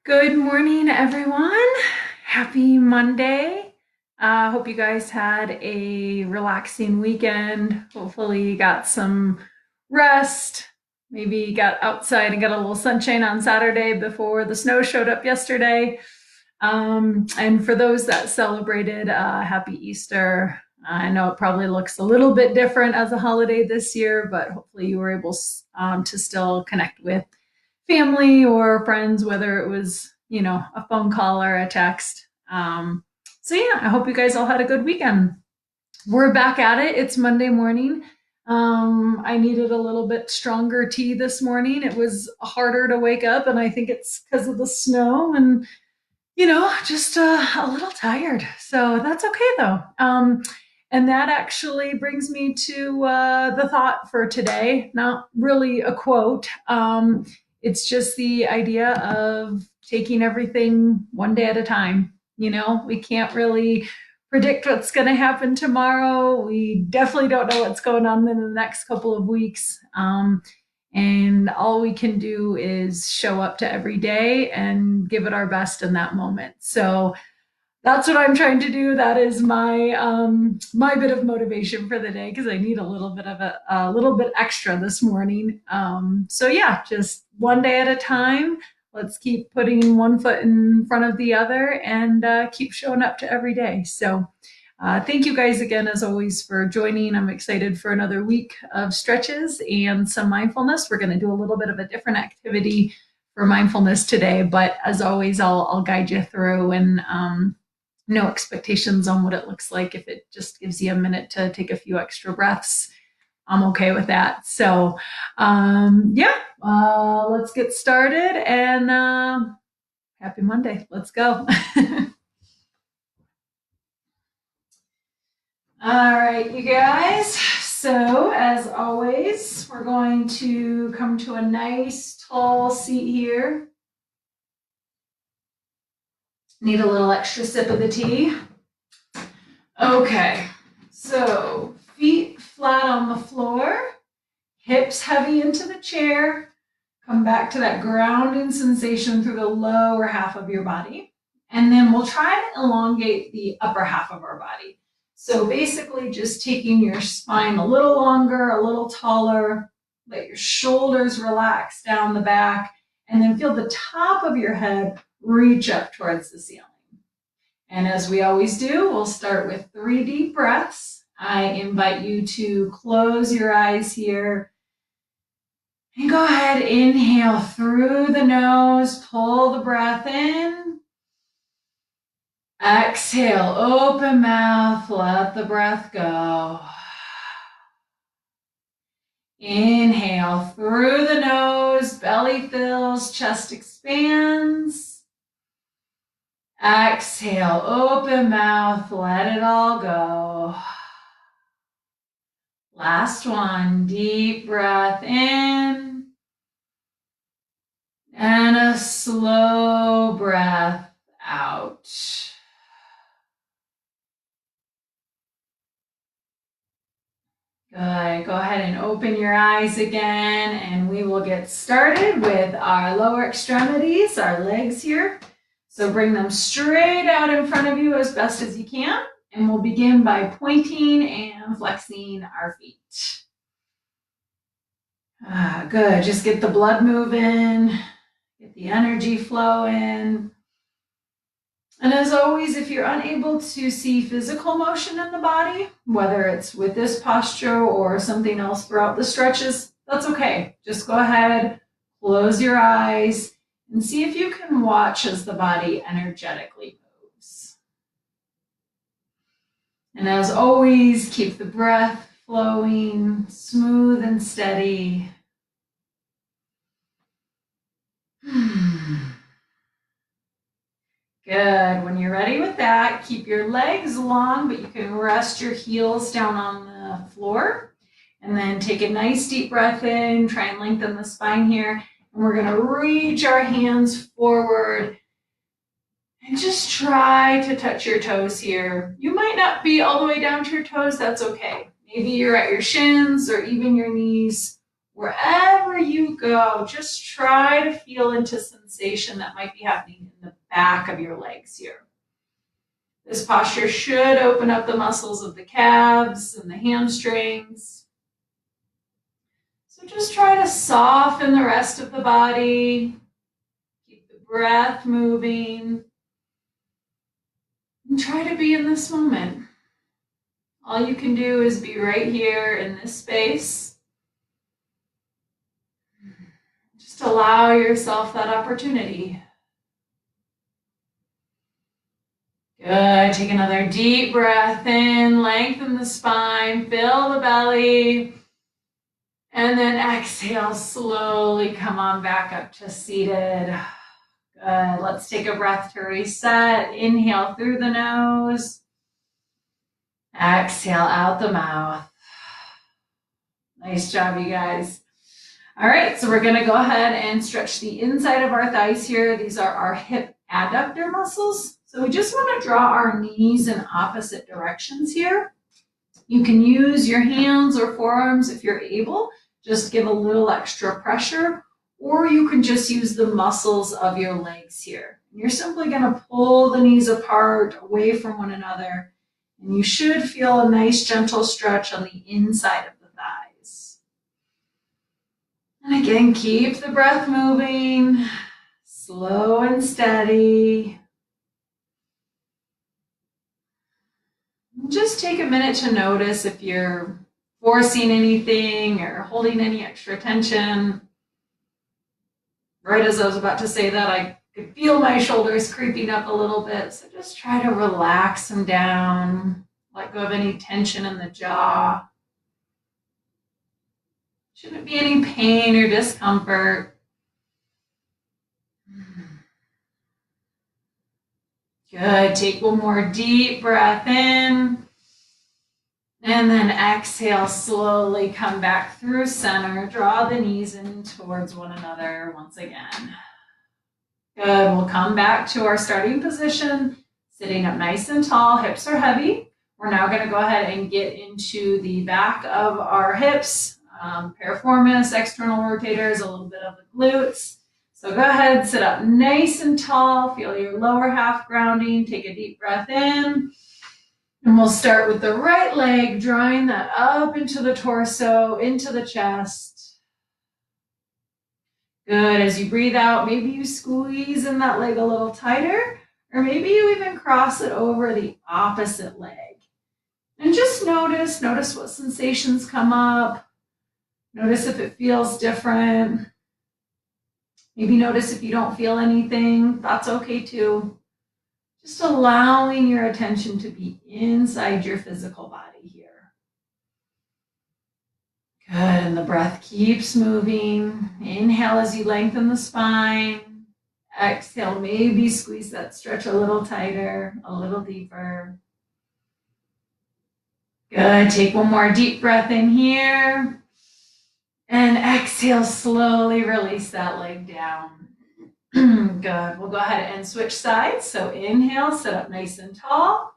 Good morning, everyone. Happy Monday. Hope you guys had a relaxing weekend. Hopefully, you got some rest. Maybe got outside and got a little sunshine on Saturday before the snow showed up yesterday. And for those that celebrated, happy Easter. I know it probably looks a little bit different as a holiday this year, but hopefully, you were able to still connect with family or friends, whether it was, a phone call or a text. So yeah, I hope you guys all had a good weekend. We're back at it. It's Monday morning. I needed a little bit stronger tea this morning. It was harder to wake up, and I think it's because of the snow and, just a little tired. So that's okay though. And that actually brings me to the thought for today. Not really a quote. It's just the idea of taking everything one day at a time. We can't really predict what's going to happen tomorrow. We definitely don't know what's going on in the next couple of weeks. And all we can do is show up to every day and give it our best in that moment. So that's what I'm trying to do. That is my bit of motivation for the day because I need a little bit of a little bit extra this morning. So yeah, just one day at a time. Let's keep putting one foot in front of the other and keep showing up to every day. So thank you guys again, as always, for joining. I'm excited for another week of stretches and some mindfulness. We're going to do a little bit of a different activity for mindfulness today, but as always, I'll guide you through and no expectations on what it looks like. If it just gives you a minute to take a few extra breaths, I'm okay with that. So, let's get started and happy Monday. Let's go. All right, you guys. So, as always, we're going to come to a nice tall seat here. Need a little extra sip of the tea. Okay, so feet flat on the floor, hips heavy into the chair. Come back to that grounding sensation through the lower half of your body. And then we'll try to elongate the upper half of our body. So basically just taking your spine a little longer, a little taller, let your shoulders relax down the back, and then feel the top of your head reach up towards the ceiling. And as we always do, we'll start with 3 deep breaths. I invite you to close your eyes here. And go ahead, inhale through the nose, pull the breath in. Exhale, open mouth, let the breath go. Inhale through the nose, belly fills, chest expands. Exhale, open mouth, let it all go. Last one, deep breath in. And a slow breath out. Good. Go ahead and open your eyes again, and we will get started with our lower extremities, our legs here. So bring them straight out in front of you as best as you can, and we'll begin by pointing and flexing our feet. Good. Just get the blood moving, get the energy flowing. And as always, if you're unable to see physical motion in the body, whether it's with this posture or something else throughout the stretches, that's okay. Just go ahead, close your eyes, and see if you can watch as the body energetically moves. And as always, keep the breath flowing, smooth and steady. Good. When you're ready with that, keep your legs long, but you can rest your heels down on the floor. And then take a nice deep breath in, try and lengthen the spine here. And we're going to reach our hands forward and just try to touch your toes here. You might not be all the way down to your toes, that's okay. Maybe you're at your shins or even your knees, Wherever you go, just try to feel into sensation that might be happening in the back of your legs here. This posture should open up the muscles of the calves and the hamstrings. So just try to soften the rest of the body. Keep the breath moving. And try to be in this moment. All you can do is be right here in this space. Just allow yourself that opportunity. Good. Take another deep breath in, lengthen the spine, fill the belly, and then exhale, slowly come on back up to seated. Good. Let's take a breath to reset. Inhale through the nose. Exhale out the mouth. Nice job, you guys. All right, so we're going to go ahead and stretch the inside of our thighs here. These are our hip adductor muscles. So we just want to draw our knees in opposite directions here. You can use your hands or forearms if you're able. Just give a little extra pressure, or you can just use the muscles of your legs here. You're simply going to pull the knees apart, away from one another, and you should feel a nice gentle stretch on the inside of the thighs. And again, keep the breath moving, slow and steady. Just take a minute to notice if you're forcing anything or holding any extra tension. Right as I was about to say that, I could feel my shoulders creeping up a little bit. So just try to relax them down. Let go of any tension in the jaw. Shouldn't be any pain or discomfort. Good. Take one more deep breath in. And then exhale, slowly come back through center. Draw the knees in towards one another once again. Good. We'll come back to our starting position, sitting up nice and tall. Hips are heavy. We're now going to go ahead and get into the back of our hips, piriformis, external rotators, a little bit of the glutes. So go ahead, sit up nice and tall. Feel your lower half grounding. Take a deep breath in. And we'll start with the right leg, drawing that up into the torso, into the chest. Good. As you breathe out, maybe you squeeze in that leg a little tighter, or maybe you even cross it over the opposite leg. And just notice what sensations come up. Notice if it feels different. Maybe notice if you don't feel anything. That's okay too. Just allowing your attention to be inside your physical body here. Good, and the breath keeps moving. Inhale as you lengthen the spine. Exhale, maybe squeeze that stretch a little tighter, a little deeper. Good, take one more deep breath in here. And exhale, slowly release that leg down. Good. We'll go ahead and switch sides. So inhale, sit up nice and tall.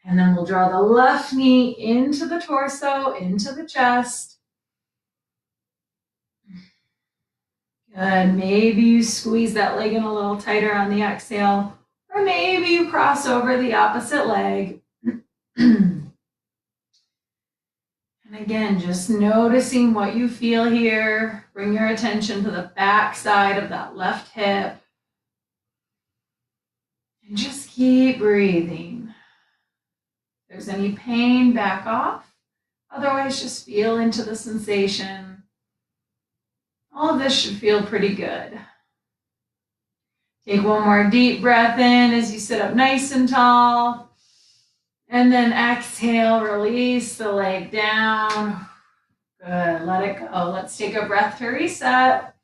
And then we'll draw the left knee into the torso, into the chest. Good. Maybe you squeeze that leg in a little tighter on the exhale, or maybe you cross over the opposite leg. And again, just noticing what you feel here. Bring your attention to the back side of that left hip. And just keep breathing. If there's any pain, back off. Otherwise, just feel into the sensation. All of this should feel pretty good. Take one more deep breath in as you sit up nice and tall. And then exhale, release the leg down. Good, let it go. Let's take a breath to reset.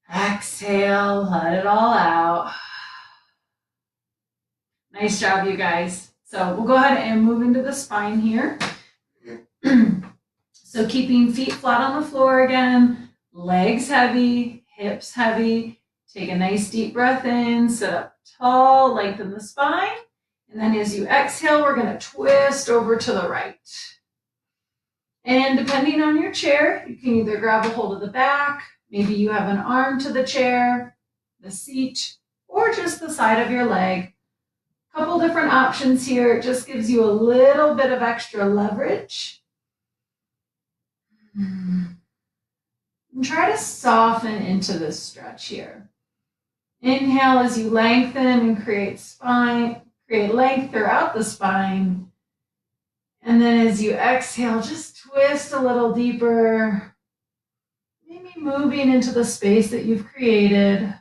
Exhale, let it all out. Nice job, you guys. So we'll go ahead and move into the spine here. So keeping feet flat on the floor again, legs heavy, hips heavy. Take a nice deep breath in, sit up tall, lengthen the spine. And then as you exhale, we're going to twist over to the right. And depending on your chair, you can either grab a hold of the back, maybe you have an arm to the chair, the seat, or just the side of your leg. A couple different options here. It just gives you a little bit of extra leverage. And try to soften into this stretch here. Inhale as you lengthen and create length throughout the spine. And then as you exhale, just twist a little deeper, maybe moving into the space that you've created.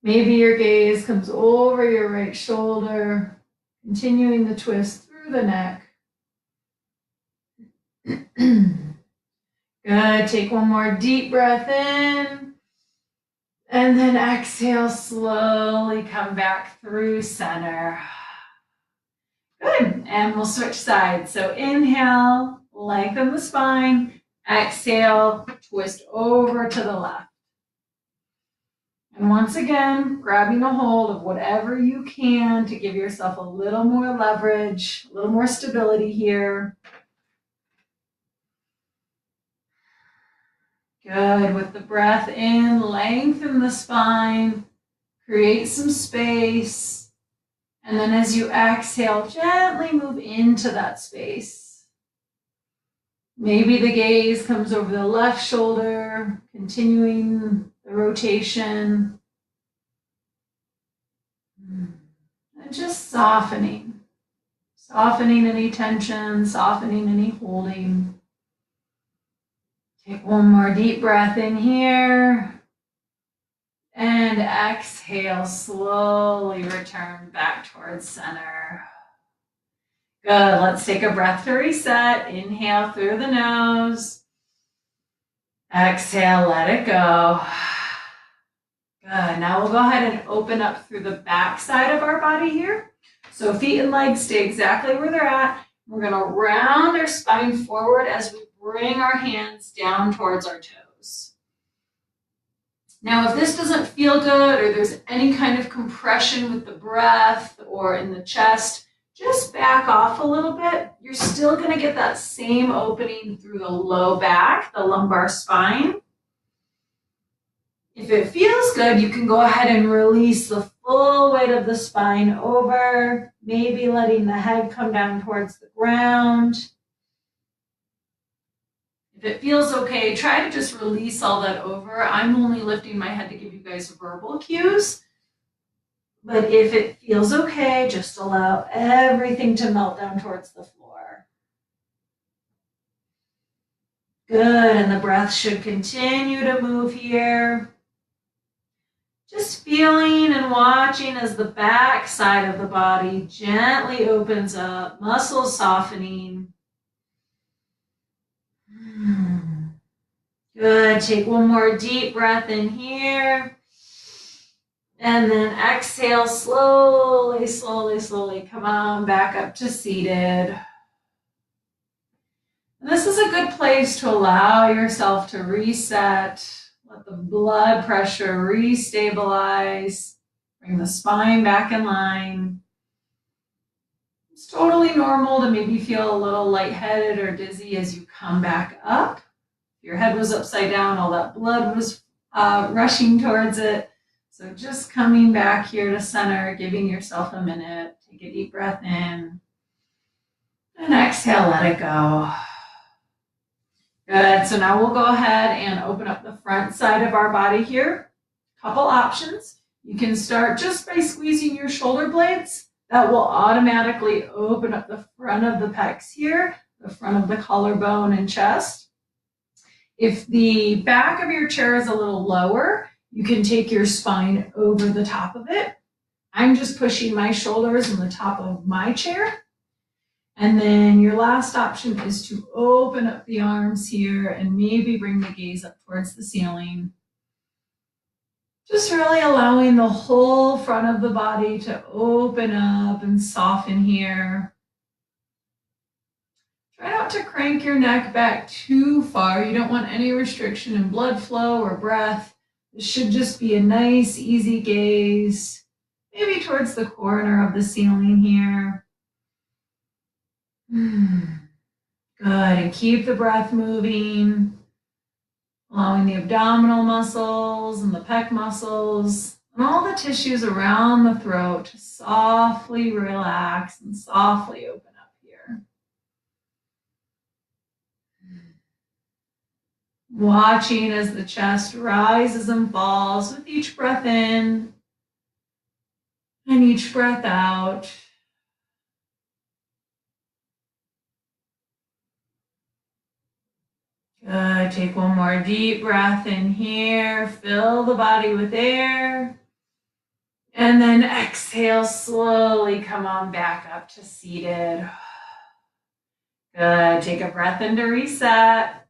Maybe your gaze comes over your right shoulder, continuing the twist through the neck. Good. Take one more deep breath in. And then exhale, slowly come back through center. Good. And we'll switch sides. So inhale, lengthen the spine. Exhale, twist over to the left. And once again, grabbing a hold of whatever you can to give yourself a little more leverage, a little more stability here. Good. With the breath in, lengthen the spine, create some space. And then as you exhale, gently move into that space. Maybe the gaze comes over the left shoulder, continuing the rotation. And just softening. Softening any tension, softening any holding. Take one more deep breath in here. And exhale, slowly return back towards center. Good. Let's take a breath to reset. Inhale through the nose. Exhale, let it go. Good. Now we'll go ahead and open up through the back side of our body here. So feet and legs stay exactly where they're at. We're going to round our spine forward as we bring our hands down towards our toes. Now, if this doesn't feel good or there's any kind of compression with the breath or in the chest, just back off a little bit. You're still going to get that same opening through the low back, the lumbar spine. If it feels good, you can go ahead and release the full weight of the spine over, maybe letting the head come down towards the ground. If it feels okay, try to just release all that over. I'm only lifting my head to give you guys verbal cues. But if it feels okay, just allow everything to melt down towards the floor. Good, and the breath should continue to move here. Just feeling and watching as the back side of the body gently opens up, muscles softening. Good. Take one more deep breath in here. And then exhale, slowly, slowly, slowly. Come on back up to seated. And this is a good place to allow yourself to reset. Let the blood pressure restabilize. Bring the spine back in line. It's totally normal to maybe feel a little lightheaded or dizzy as you come back up. If your head was upside down, all that blood was rushing towards it. So just coming back here to center, giving yourself a minute. Take a deep breath in. And exhale, let it go. Good. So now we'll go ahead and open up the front side of our body here. Couple options. You can start just by squeezing your shoulder blades. That will automatically open up the front of the pecs here, the front of the collarbone and chest. If the back of your chair is a little lower, you can take your spine over the top of it. I'm just pushing my shoulders on the top of my chair. And then your last option is to open up the arms here and maybe bring the gaze up towards the ceiling. Just really allowing the whole front of the body to open up and soften here. Try not to crank your neck back too far. You don't want any restriction in blood flow or breath. This should just be a nice, easy gaze. maybe towards the corner of the ceiling here. Good, and keep the breath moving, allowing the abdominal muscles and the pec muscles and all the tissues around the throat to softly relax and softly open up here. Watching as the chest rises and falls with each breath in and each breath out. Good. Take one more deep breath in here. Fill the body with air. And then exhale, slowly come on back up to seated. Good. Take a breath in to reset.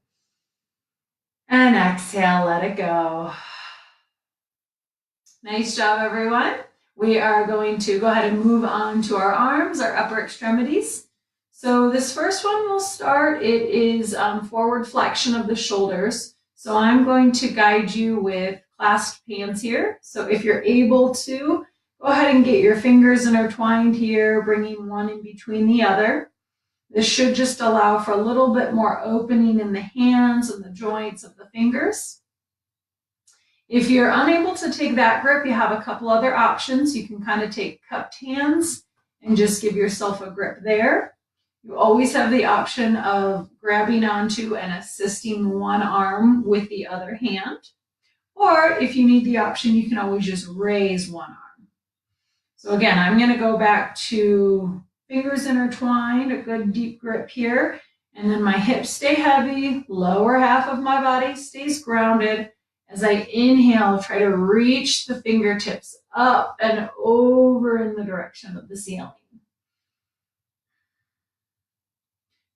And exhale, let it go. Nice job, everyone. We are going to go ahead and move on to our arms, our upper extremities. So this first one will start, it is forward flexion of the shoulders. So I'm going to guide you with clasped hands here. So if you're able to, go ahead and get your fingers intertwined here, bringing one in between the other. This should just allow for a little bit more opening in the hands and the joints of the fingers. If you're unable to take that grip, you have a couple other options. You can kind of take cupped hands and just give yourself a grip there. You always have the option of grabbing onto and assisting one arm with the other hand. Or if you need the option, you can always just raise one arm. So again, I'm going to go back to fingers intertwined, a good deep grip here. And then my hips stay heavy, lower half of my body stays grounded. As I inhale, try to reach the fingertips up and over in the direction of the ceiling.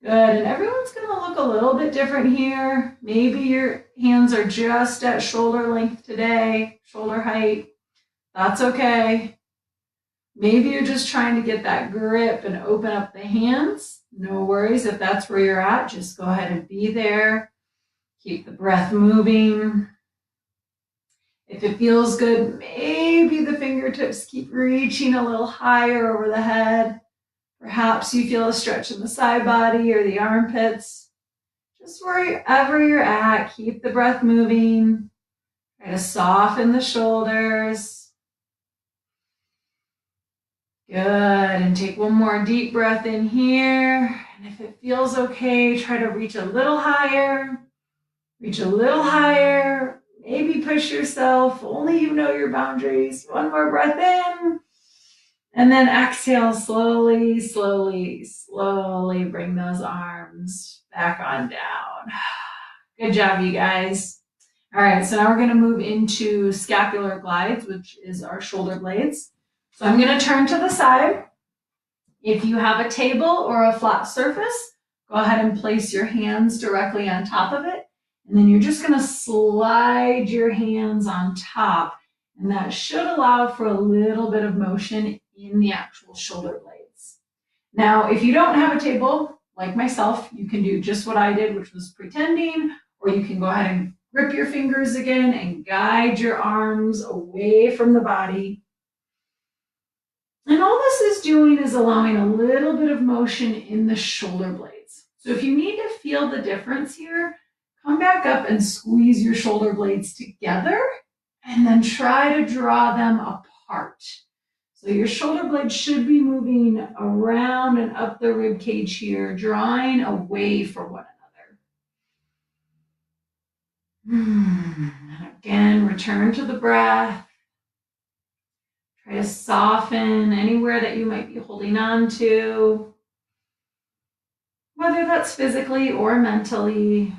Good, and everyone's going to look a little bit different here. Maybe your hands are just at shoulder length today, shoulder height. That's okay. Maybe you're just trying to get that grip and open up the hands. No worries if that's where you're at. Just go ahead and be there. Keep the breath moving. If it feels good, maybe the fingertips keep reaching a little higher over the head. Perhaps you feel a stretch in the side body or the armpits. Just wherever you're at, keep the breath moving. Try to soften the shoulders. Good, and take one more deep breath in here. And if it feels okay, try to reach a little higher. Reach a little higher. Maybe push yourself. Only you know your boundaries. One more breath in. And then exhale, slowly, slowly, slowly bring those arms back on down. Good job, you guys. All right, so now we're going to move into scapular glides, which is our shoulder blades. So I'm going to turn to the side. If you have a table or a flat surface, go ahead and place your hands directly on top of it. And then you're just going to slide your hands on top. And that should allow for a little bit of motion in the actual shoulder blades. Now, if you don't have a table, like myself, you can do just what I did, which was pretending, or you can go ahead and grip your fingers again and guide your arms away from the body. And all this is doing is allowing a little bit of motion in the shoulder blades. So if you need to feel the difference here, come back up and squeeze your shoulder blades together and then try to draw them apart. So your shoulder blades should be moving around and up the rib cage here, drawing away from one another. And again, return to the breath. Try to soften anywhere that you might be holding on to, whether that's physically or mentally.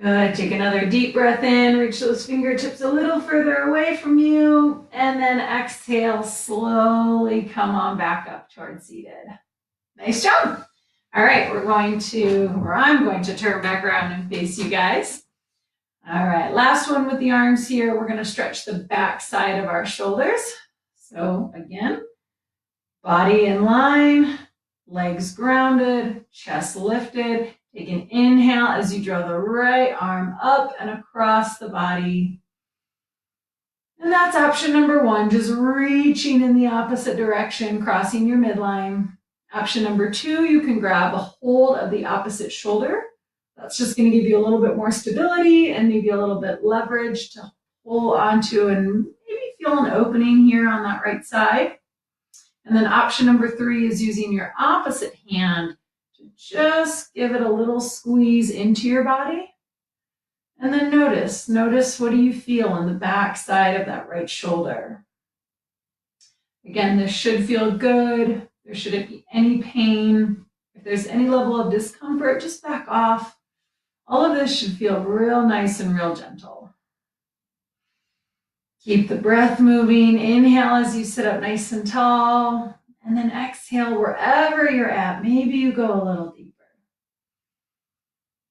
Good. Take another deep breath in, reach those fingertips a little further away from you, and then exhale, slowly come on back up towards seated. Nice job. All right, I'm going to turn back around and face you guys. All right, last one with the arms here. We're going to stretch the back side of our shoulders. So again, body in line, legs grounded, chest lifted. Take an inhale as you draw the right arm up and across the body. And that's option number one, just reaching in the opposite direction, crossing your midline. Option number two, you can grab a hold of the opposite shoulder. That's just going to give you a little bit more stability and maybe a little bit leverage to hold onto and maybe feel an opening here on that right side. And then option number three is using your opposite hand to just give it a little squeeze into your body. And then notice what do you feel in the back side of that right shoulder. Again, this should feel good. There shouldn't be any pain. If there's any level of discomfort, just back off. All of this should feel real nice and real gentle. Keep the breath moving. Inhale as you sit up nice and tall. And then exhale wherever you're at. Maybe you go a little deeper.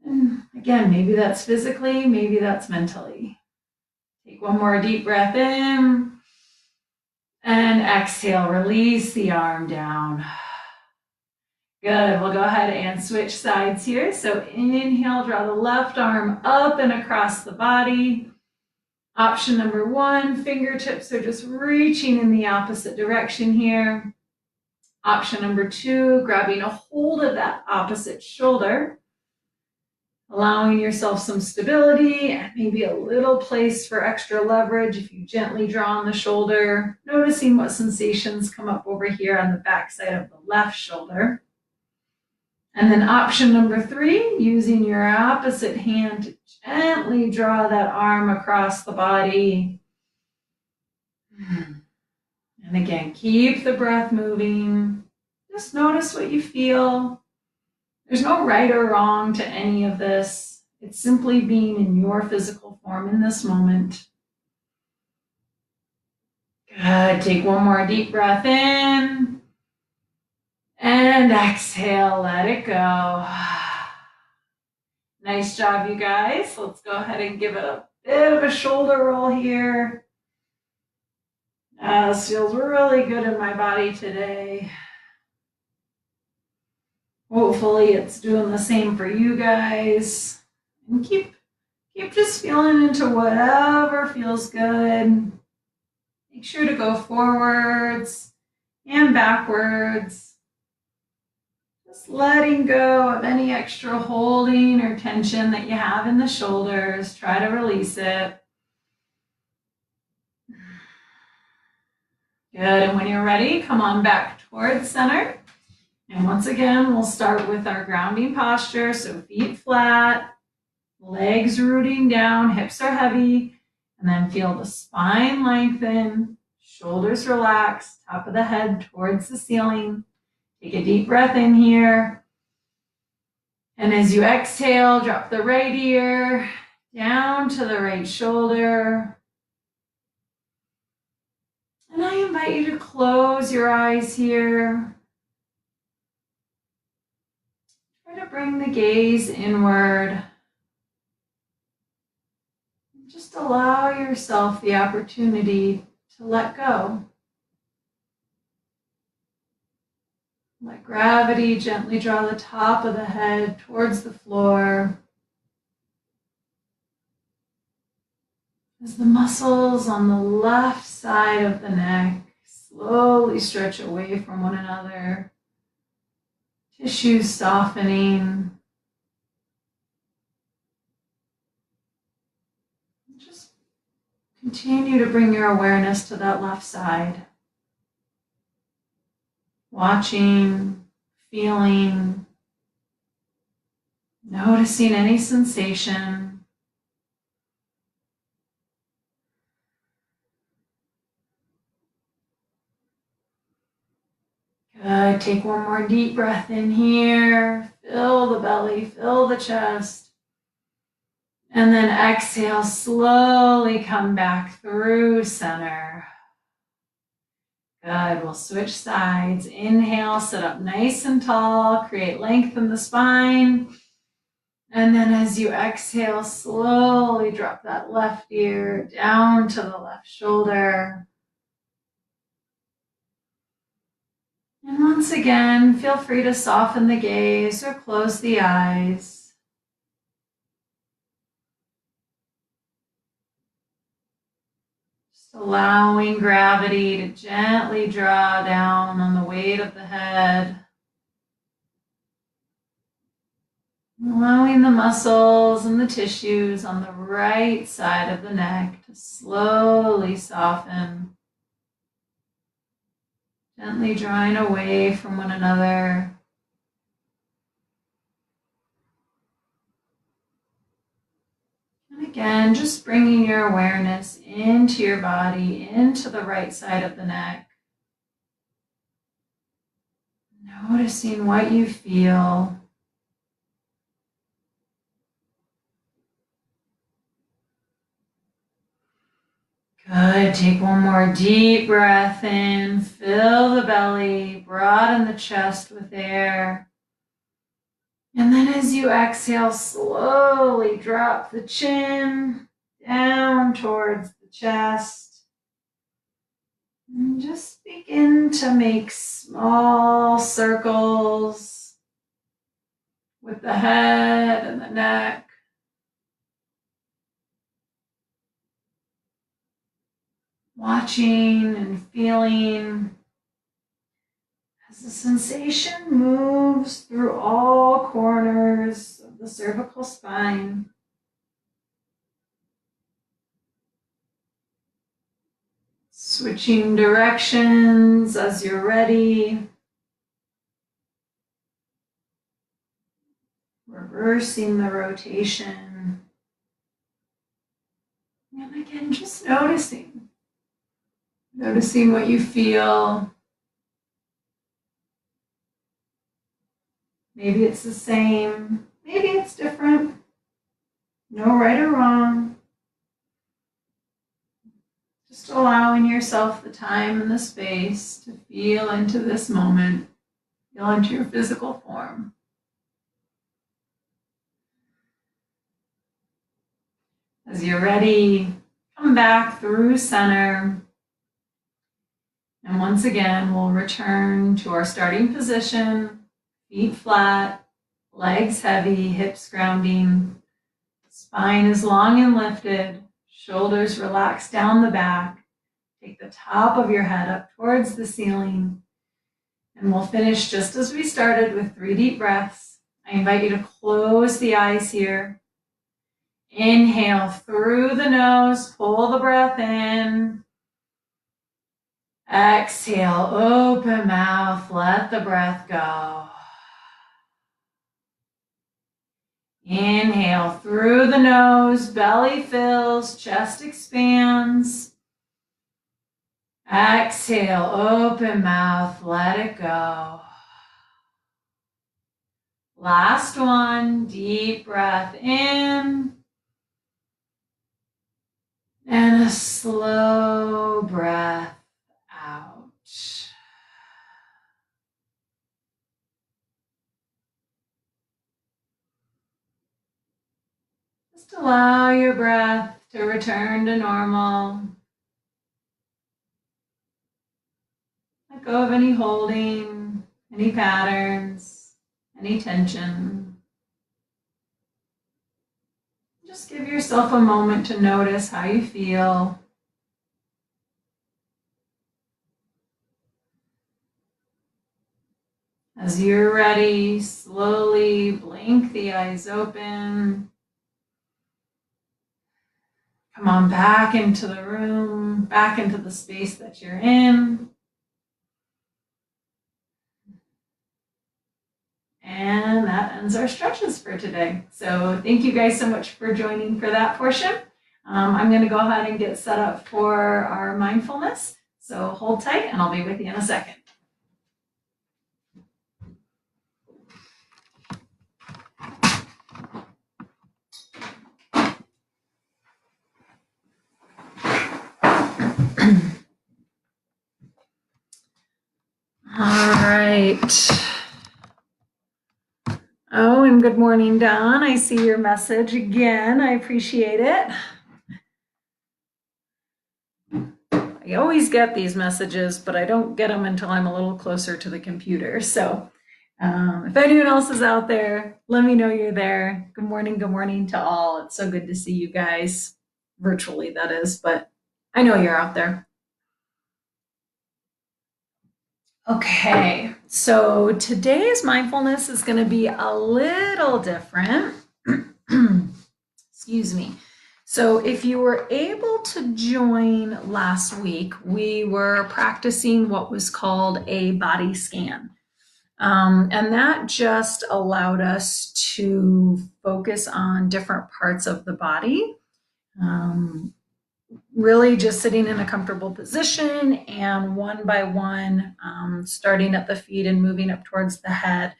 And again, maybe that's physically, maybe that's mentally. Take one more deep breath in. And exhale, release the arm down. Good, we'll go ahead and switch sides here. So inhale, draw the left arm up and across the body. Option number one, fingertips are just reaching in the opposite direction here. Option number two, grabbing a hold of that opposite shoulder, allowing yourself some stability and maybe a little place for extra leverage if you gently draw on the shoulder, noticing what sensations come up over here on the back side of the left shoulder. And then option number three, using your opposite hand to gently draw that arm across the body. And again, keep the breath moving. Just notice what you feel. There's no right or wrong to any of this. It's simply being in your physical form in this moment. Good. Take one more deep breath in. And exhale, let it go. Nice job, you guys. Let's go ahead and give it a bit of a shoulder roll here. This feels really good in my body today. Hopefully it's doing the same for you guys. And keep just feeling into whatever feels good. Make sure to go forwards and backwards. Just letting go of any extra holding or tension that you have in the shoulders. Try to release it. Good, and when you're ready, come on back towards center. And once again, we'll start with our grounding posture. So feet flat, legs rooting down, hips are heavy, and then feel the spine lengthen, shoulders relax, top of the head towards the ceiling. Take a deep breath in here. And as you exhale, drop the right ear down to the right shoulder. And I invite you to close your eyes here. Try to bring the gaze inward. Just allow yourself the opportunity to let go. Let gravity gently draw the top of the head towards the floor. As the muscles on the left side of the neck slowly stretch away from one another, tissues softening. Just continue to bring your awareness to that left side. Watching, feeling, noticing any sensation. Good. Take one more deep breath in here. Fill the belly, fill the chest. And then exhale, slowly come back through center. Good, we'll switch sides. Inhale, sit up nice and tall, create length in the spine. And then as you exhale, slowly drop that left ear down to the left shoulder. And once again, feel free to soften the gaze or close the eyes. Just allowing gravity to gently draw down on the weight of the head. Allowing the muscles and the tissues on the right side of the neck to slowly soften. Gently drawing away from one another. And again, just bringing your awareness into your body, into the right side of the neck. Noticing what you feel. Good. Take one more deep breath in. Fill the belly. Broaden the chest with air. And then as you exhale, slowly drop the chin down towards the chest. And just begin to make small circles with the head and the neck. Watching and feeling as the sensation moves through all corners of the cervical spine. Switching directions as you're ready. Reversing the rotation. And again, just noticing. Noticing what you feel. Maybe it's the same. Maybe it's different. No right or wrong. Just allowing yourself the time and the space to feel into this moment. Feel into your physical form. As you're ready, come back through center. And once again, we'll return to our starting position. Feet flat, legs heavy, hips grounding. Spine is long and lifted. Shoulders relaxed down the back. Take the top of your head up towards the ceiling. And we'll finish just as we started with 3 deep breaths. I invite you to close the eyes here. Inhale through the nose, pull the breath in. Exhale, open mouth, let the breath go. Inhale through the nose, belly fills, chest expands. Exhale, open mouth, let it go. Last one, deep breath in. And a slow breath out. Just allow your breath to return to normal. Let go of any holding, any patterns, any tension. Just give yourself a moment to notice how you feel. As you're ready, slowly blink the eyes open. Come on back into the room, back into the space that you're in. And that ends our stretches for today. So thank you guys so much for joining for that portion. I'm going to go ahead and get set up for our mindfulness. So hold tight and I'll be with you in a second. All right. Oh, and good morning, Don. I see your message again. I appreciate it. I always get these messages, but I don't get them until I'm a little closer to the computer. So if anyone else is out there, let me know you're there. Good morning to all. It's so good to see you guys virtually, that is, but I know you're out there. Okay, so today's mindfulness is going to be a little different. Excuse me. So, if you were able to join last week, we were practicing what was called a body scan. And that just allowed us to focus on different parts of the body. Um, really just sitting in a comfortable position and one by one, starting at the feet and moving up towards the head,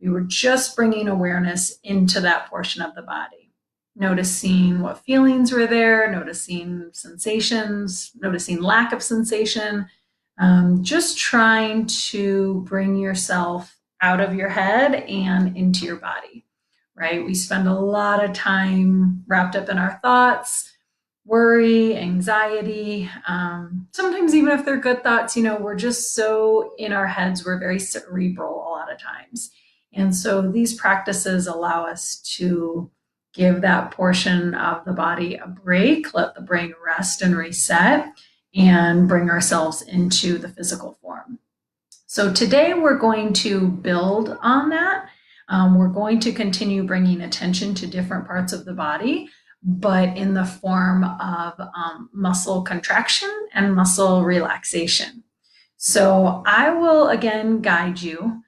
we were just bringing awareness into that portion of the body, noticing what feelings were there, noticing sensations, noticing lack of sensation, just trying to bring yourself out of your head and into your body, right? We spend a lot of time wrapped up in our thoughts, worry, anxiety. Sometimes, even if they're good thoughts, we're just so in our heads, we're very cerebral a lot of times. And so these practices allow us to give that portion of the body a break, let the brain rest and reset, and bring ourselves into the physical form. So today we're going to build on that. We're going to continue bringing attention to different parts of the body, but in the form of muscle contraction and muscle relaxation. So I will again guide you.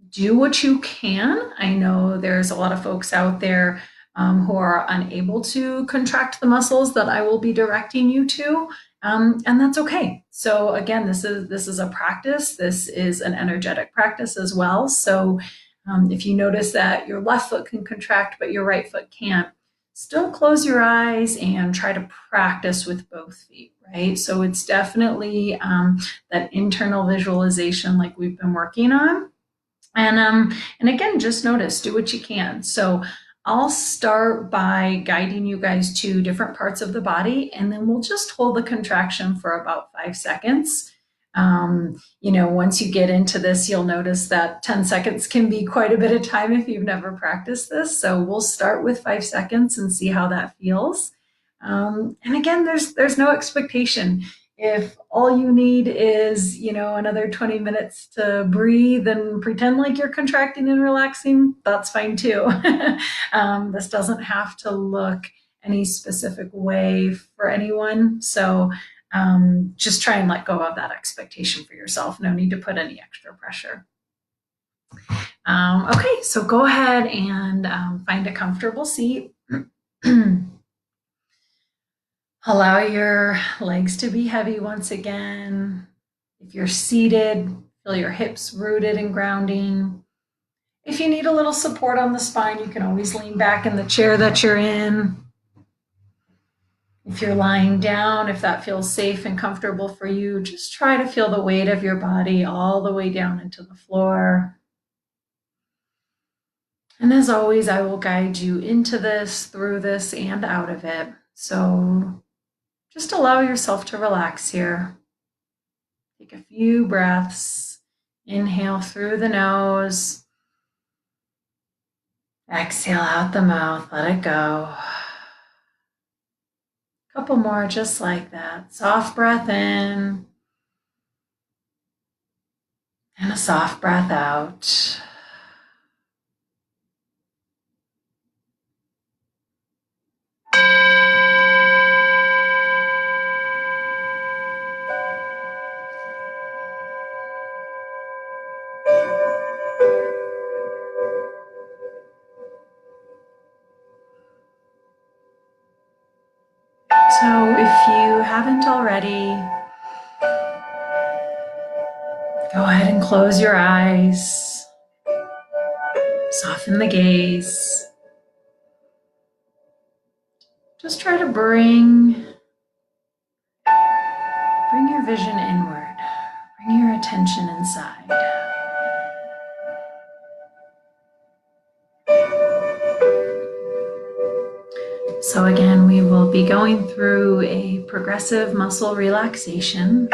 Do what you can. I know there's a lot of folks out there who are unable to contract the muscles that I will be directing you to, and that's okay. So again, this is a practice. This is an energetic practice as well. So if you notice that your left foot can contract but your right foot can't, still close your eyes and try to practice with both feet. Right. So it's definitely that internal visualization like we've been working on. And again, just notice, do what you can. So I'll start by guiding you guys to different parts of the body, and then we'll just hold the contraction for about 5 seconds. Once you get into this, you'll notice that 10 seconds can be quite a bit of time if you've never practiced this. So we'll start with 5 seconds and see how that feels. And again, there's no expectation. If all you need is, another 20 minutes to breathe and pretend like you're contracting and relaxing, that's fine too. This doesn't have to look any specific way for anyone. So just try and let go of that expectation for yourself. No need to put any extra pressure. Okay, so go ahead and find a comfortable seat. Allow your legs to be heavy once again. If you're seated, feel your hips rooted and grounding. If you need a little support on the spine, you can always lean back in the chair that you're in. If you're lying down, if that feels safe and comfortable for you, just try to feel the weight of your body all the way down into the floor. And as always, I will guide you into this, through this, and out of it. So just allow yourself to relax here. Take a few breaths. Inhale through the nose. Exhale out the mouth. Let it go. A couple more just like that. Soft breath in. And a soft breath out. So if you haven't already, go ahead and close your eyes. Soften the gaze. Just try to bring your vision inward. Bring your attention inside. So again, we will be going through a progressive muscle relaxation.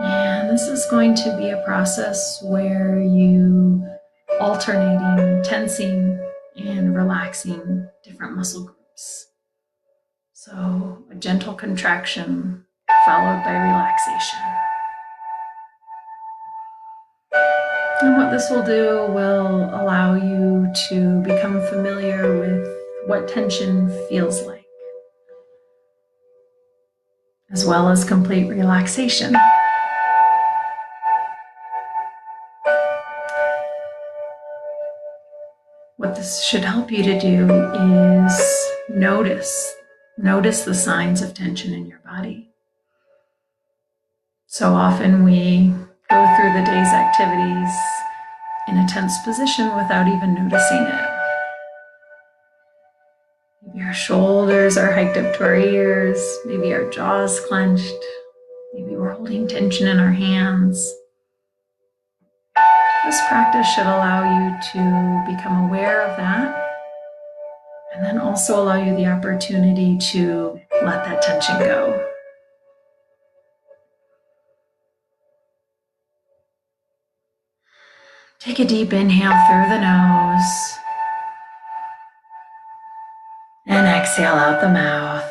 And this is going to be a process where you alternating tensing and relaxing different muscle groups. So a gentle contraction followed by relaxation. And what this will do will allow you to become familiar with what tension feels like, as well as complete relaxation. What this should help you to do is notice the signs of tension in your body. So often we go through the day's activities in a tense position without even noticing it. Maybe our shoulders are hiked up to our ears, maybe our jaw's clenched, maybe we're holding tension in our hands. This practice should allow you to become aware of that, and then also allow you the opportunity to let that tension go. Take a deep inhale through the nose and exhale out the mouth.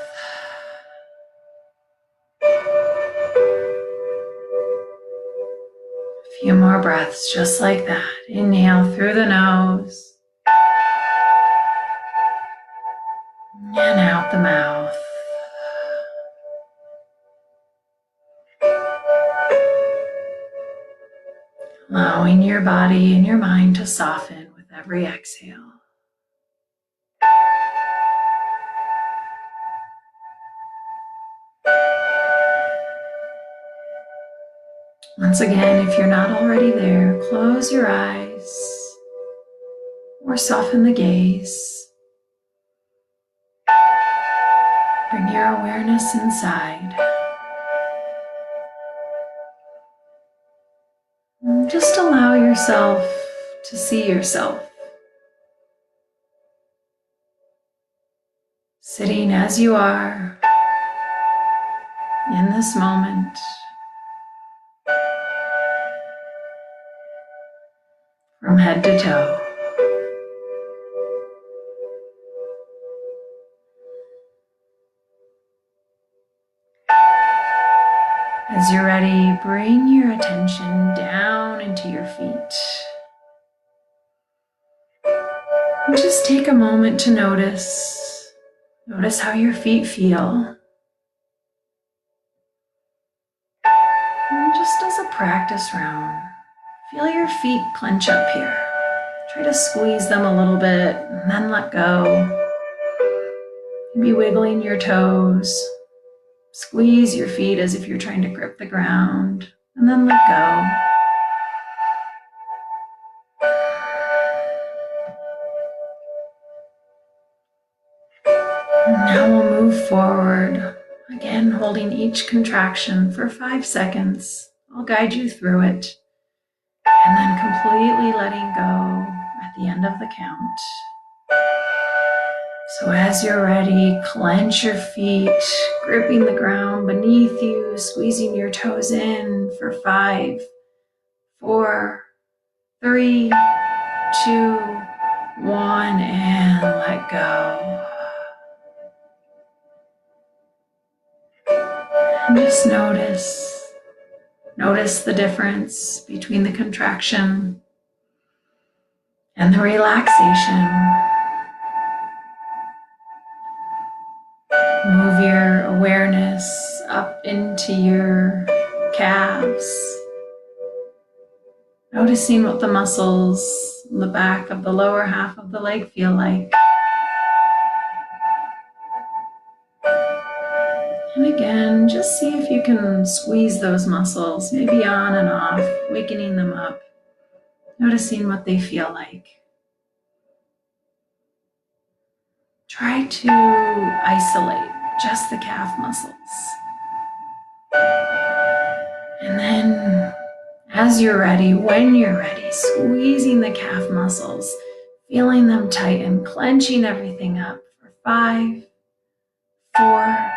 A few more breaths just like that. Inhale through the nose and out the mouth. Allowing your body and your mind to soften with every exhale. Once again, if you're not already there, close your eyes or soften the gaze. Bring your awareness inside. And just allow yourself to see yourself sitting as you are in this moment. From head to toe. As you're ready, bring your attention down into your feet. And just take a moment to notice. Notice how your feet feel. And just as a practice round, feel your feet clench up here. Try to squeeze them a little bit and then let go. Maybe wiggling your toes. Squeeze your feet as if you're trying to grip the ground and then let go. And now we'll move forward. Again, holding each contraction for 5 seconds. I'll guide you through it. And then completely letting go at the end of the count. So as you're ready, clench your feet, gripping the ground beneath you, squeezing your toes in for 5, 4, 3, 2, 1, and let go. And just notice the difference between the contraction and the relaxation. Move your awareness up into your calves, noticing what the muscles in the back of the lower half of the leg feel like. And again, just see if you can squeeze those muscles, maybe on and off, wakening them up, noticing what they feel like. Try to isolate just the calf muscles. And then, as you're ready, when you're ready, squeezing the calf muscles, feeling them tighten, clenching everything up for 5, 4,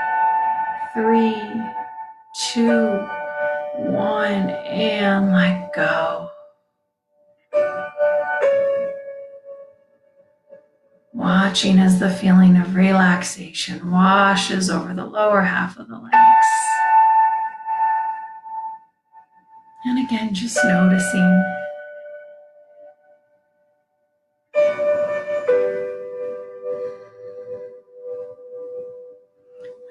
3, 2, 1, and let go. Watching as the feeling of relaxation washes over the lower half of the legs. And again, just noticing.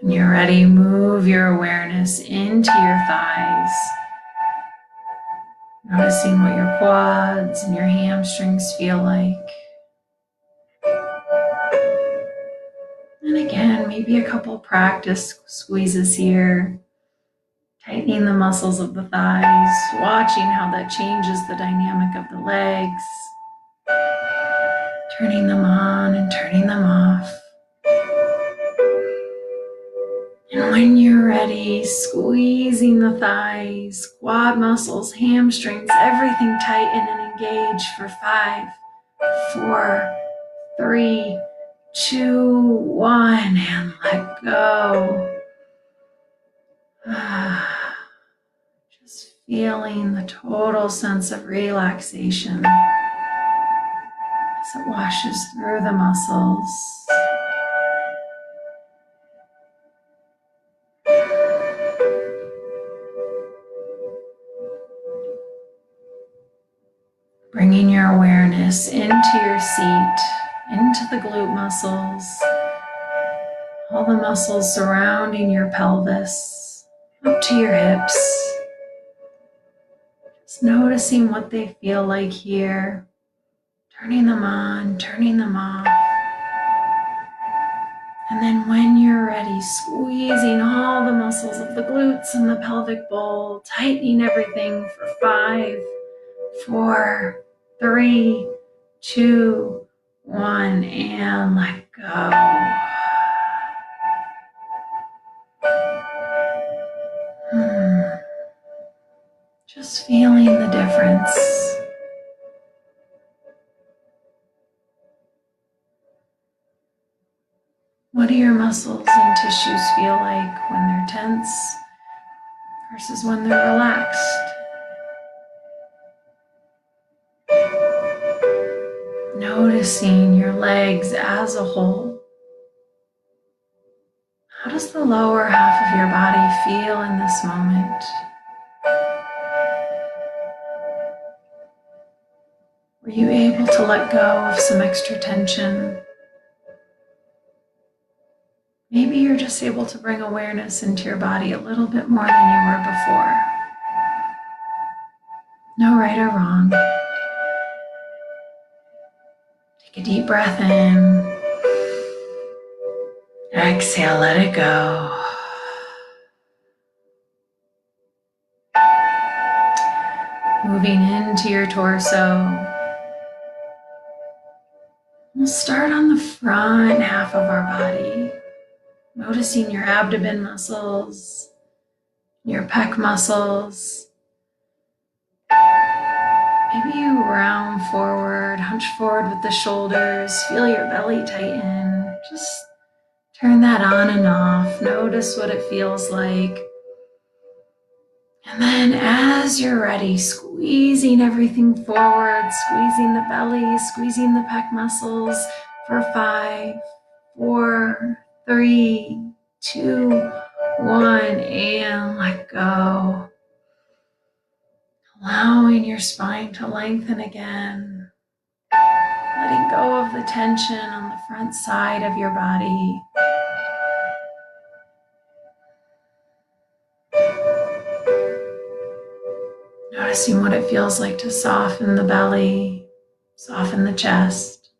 When you're ready, move your awareness into your thighs. Noticing what your quads and your hamstrings feel like. And again, maybe a couple practice squeezes here. Tightening the muscles of the thighs, watching how that changes the dynamic of the legs. Turning them on and turning them off. And when you're ready, squeezing the thighs, quad muscles, hamstrings, everything tighten and engage for 5, 4, 3, 2, 1, and let go. Just feeling the total sense of relaxation as it washes through the muscles. Bringing your awareness into your seat, into the glute muscles, all the muscles surrounding your pelvis, up to your hips. Just noticing what they feel like here, turning them on, turning them off. And then when you're ready, squeezing all the muscles of the glutes and the pelvic bowl, tightening everything for 5, 4, 3, 2, 1, and let go. Just feeling the difference. What do your muscles and tissues feel like when they're tense versus when they're relaxed? Noticing your legs as a whole. How does the lower half of your body feel in this moment? Were you able to let go of some extra tension? Maybe you're just able to bring awareness into your body a little bit more than you were before. No right or wrong. Take a deep breath in. Exhale, let it go. Moving into your torso. We'll start on the front half of our body. Noticing your abdomen muscles, your pec muscles. Maybe you round forward, hunch forward with the shoulders, feel your belly tighten. Just turn that on and off. Notice what it feels like. And then as you're ready, squeezing everything forward, squeezing the belly, squeezing the pec muscles for 5, 4, 3, 2, 1, and let go. Allowing your spine to lengthen again. Letting go of the tension on the front side of your body. Noticing what it feels like to soften the belly, soften the chest.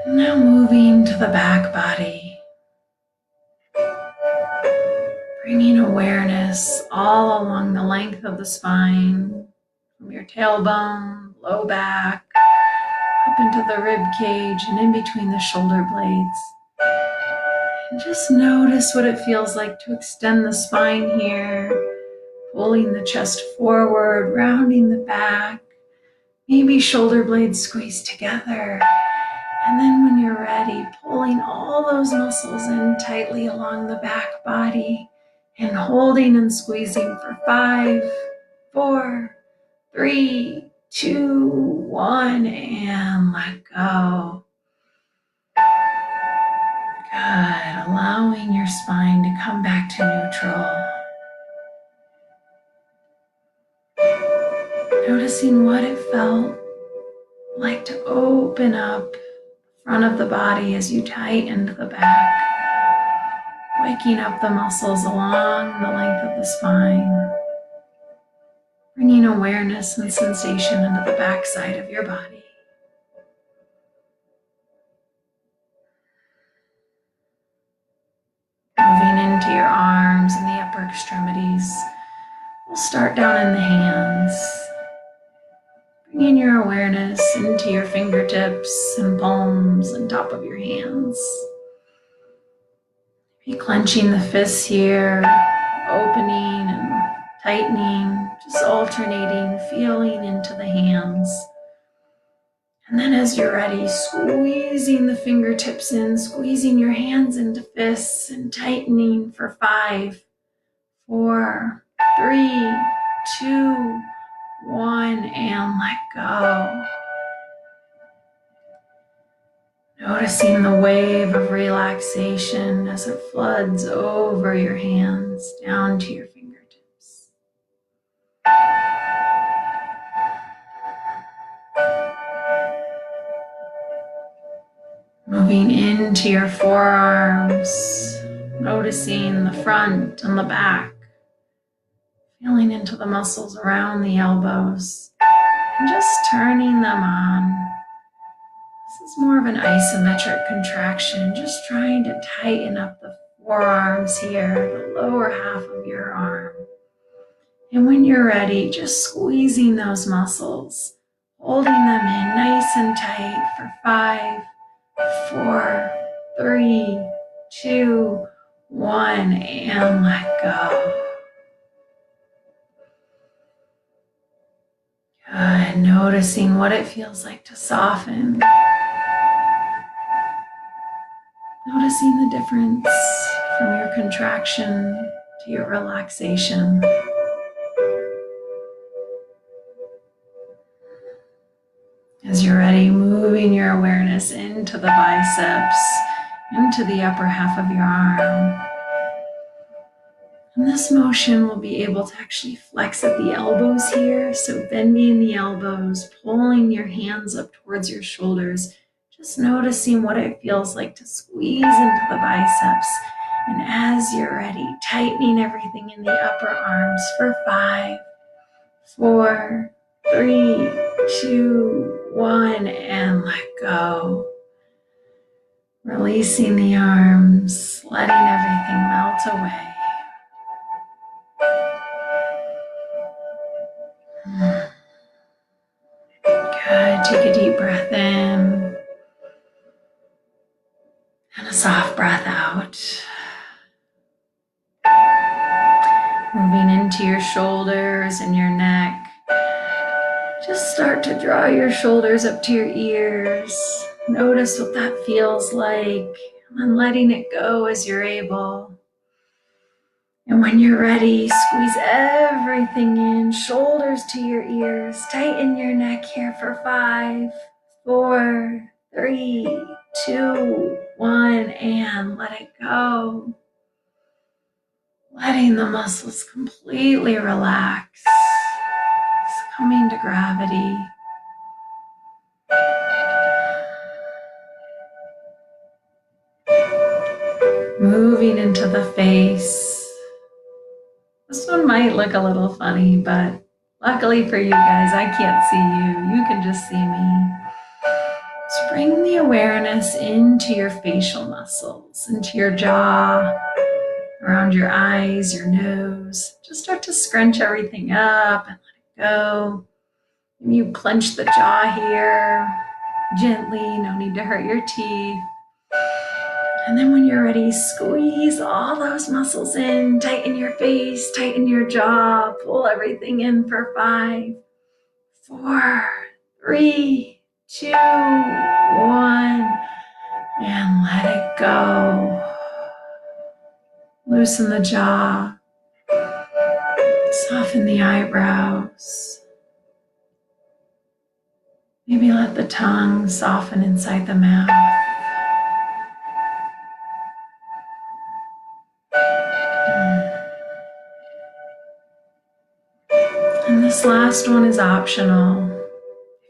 Now moving to the back body. Bringing awareness all along the length of the spine, from your tailbone, low back, up into the rib cage and in between the shoulder blades. And just notice what it feels like to extend the spine here, pulling the chest forward, rounding the back, maybe shoulder blades squeeze together. And then when you're ready, pulling all those muscles in tightly along the back body and holding and squeezing for 5, 4, 3, 2, 1, and let go. Good. Allowing your spine to come back to neutral. Noticing what it felt like to open up the front of the body as you tightened the back, waking up the muscles along the length of the spine, bringing awareness and sensation into the back side of your body. Moving into your arms and the upper extremities. We'll start down in the hands. Bringing your awareness into your fingertips and palms and top of your hands. Maybe clenching the fists here, opening and tightening, just alternating, feeling into the hands. And then as you're ready, squeezing the fingertips in, squeezing your hands into fists and tightening for 5, 4, 3, 2, 1, and let go. Noticing the wave of relaxation as it floods over your hands down to your fingertips. Moving into your forearms, noticing the front and the back, feeling into the muscles around the elbows, and just turning them on. This is more of an isometric contraction, just trying to tighten up the forearms here, the lower half of your arm. And when you're ready, just squeezing those muscles, holding them in nice and tight for 5, 4, 3, 2, 1, and let go. Good. Noticing what it feels like to soften. Noticing the difference from your contraction to your relaxation. As you're ready, moving your awareness into the biceps, into the upper half of your arm. And this motion will be able to actually flex at the elbows here. So bending the elbows, pulling your hands up towards your shoulders, just noticing what it feels like to squeeze into the biceps. And as you're ready, tightening everything in the upper arms for 5, 4, 3, 2, 1, and let go. Releasing the arms, letting everything melt away. Good. Take a deep breath in and a soft breath out. Moving into your shoulders and your neck. Just start to draw your shoulders up to your ears. Notice what that feels like, and letting it go as you're able. And when you're ready, squeeze everything in, shoulders to your ears. Tighten your neck here for 5, 4, 3, 2, 1, and let it go. Letting the muscles completely relax, coming to gravity. Moving into the face. This one might look a little funny, but luckily for you guys, I can't see you. You can just see me. So bring the awareness into your facial muscles, into your jaw, around your eyes, your nose. Just start to scrunch everything up and let it go. Maybe you clench the jaw here gently, no need to hurt your teeth. And then when you're ready, squeeze all those muscles in, tighten your face, tighten your jaw, pull everything in for 5, 4, 3, 2, 1, and let it go. Loosen the jaw, soften the eyebrows. Maybe let the tongue soften inside the mouth. And this last one is optional.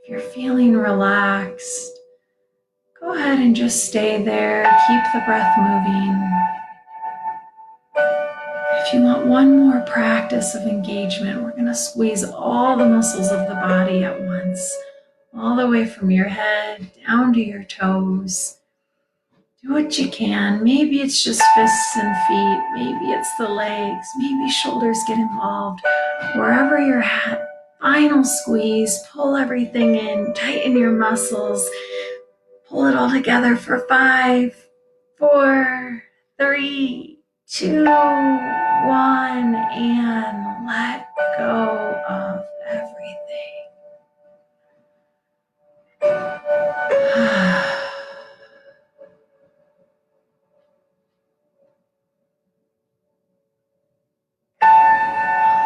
If you're feeling relaxed, go ahead and just stay there. Keep the breath moving. If you want one more practice of engagement, we're going to squeeze all the muscles of the body at once, all the way from your head down to your toes. Do what you can. Maybe it's just fists and feet. Maybe it's the legs. Maybe shoulders get involved. Wherever you're at, final squeeze. Pull everything in. Tighten your muscles. Pull it all together for 5, 4, 3, 2, 1, and let go of everything.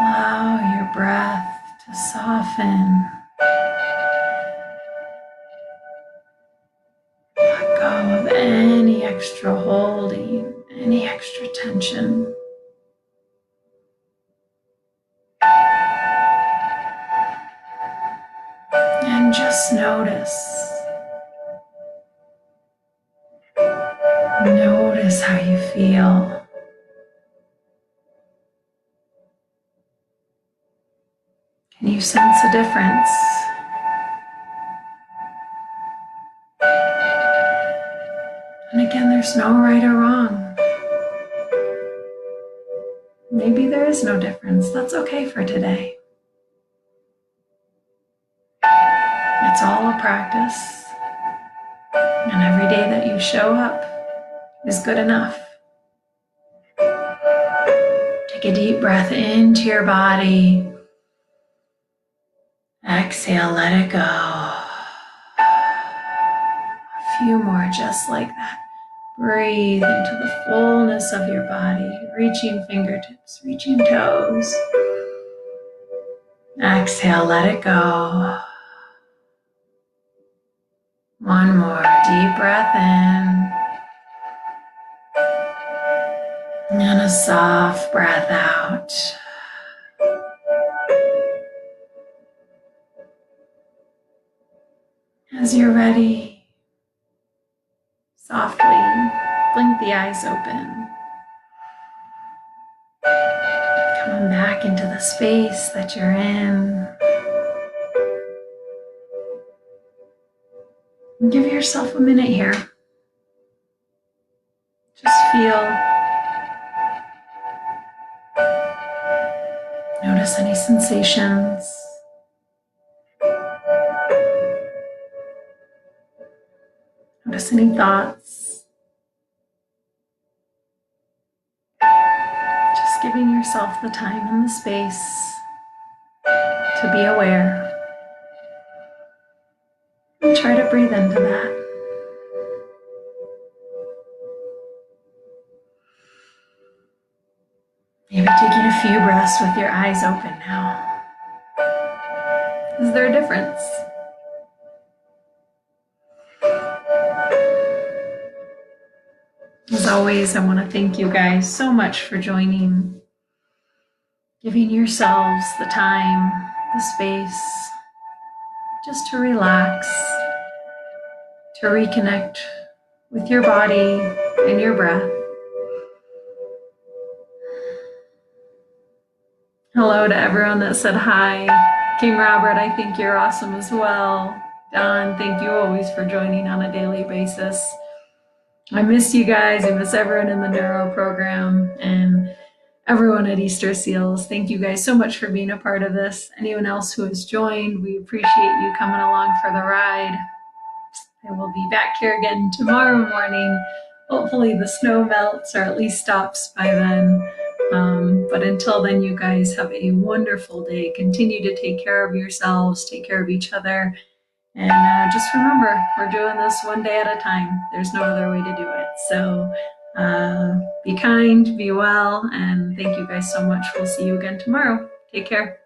Allow your breath to soften. Let go of any extra holding, any extra tension. And just notice. Notice how you feel. Can you sense a difference? And again, there's no right or wrong. Maybe there is no difference. That's okay for today. It's all a practice. And every day that you show up is good enough. Take a deep breath into your body. Exhale, let it go. A few more just like that. Breathe into the fullness of your body, reaching fingertips, reaching toes. Exhale, let it go. One more deep breath in. And a soft breath out. As you're ready, softly blink the eyes open. Coming back into the space that you're in. And give yourself a minute here. Just feel. Notice any sensations. Notice any thoughts. Just giving yourself the time and the space to be aware. And try to breathe into that. Maybe taking a few breaths with your eyes open now. Is there a difference? As always, I want to thank you guys so much for joining, giving yourselves the time, the space, just to relax, to reconnect with your body and your breath. Hello to everyone that said hi. King Robert, I think you're awesome as well. Don, thank you always for joining on a daily basis. I miss you guys. I miss everyone in the Neuro program and everyone at Easter Seals. Thank you guys so much for being a part of this. Anyone else who has joined, we appreciate you coming along for the ride. I will be back here again tomorrow morning. Hopefully the snow melts or at least stops by then. But until then, you guys have a wonderful day. Continue to take care of yourselves, take care of each other. And just remember, we're doing this one day at a time. There's no other way to do it. So be kind, be well, and thank you guys so much. We'll see you again tomorrow. Take care.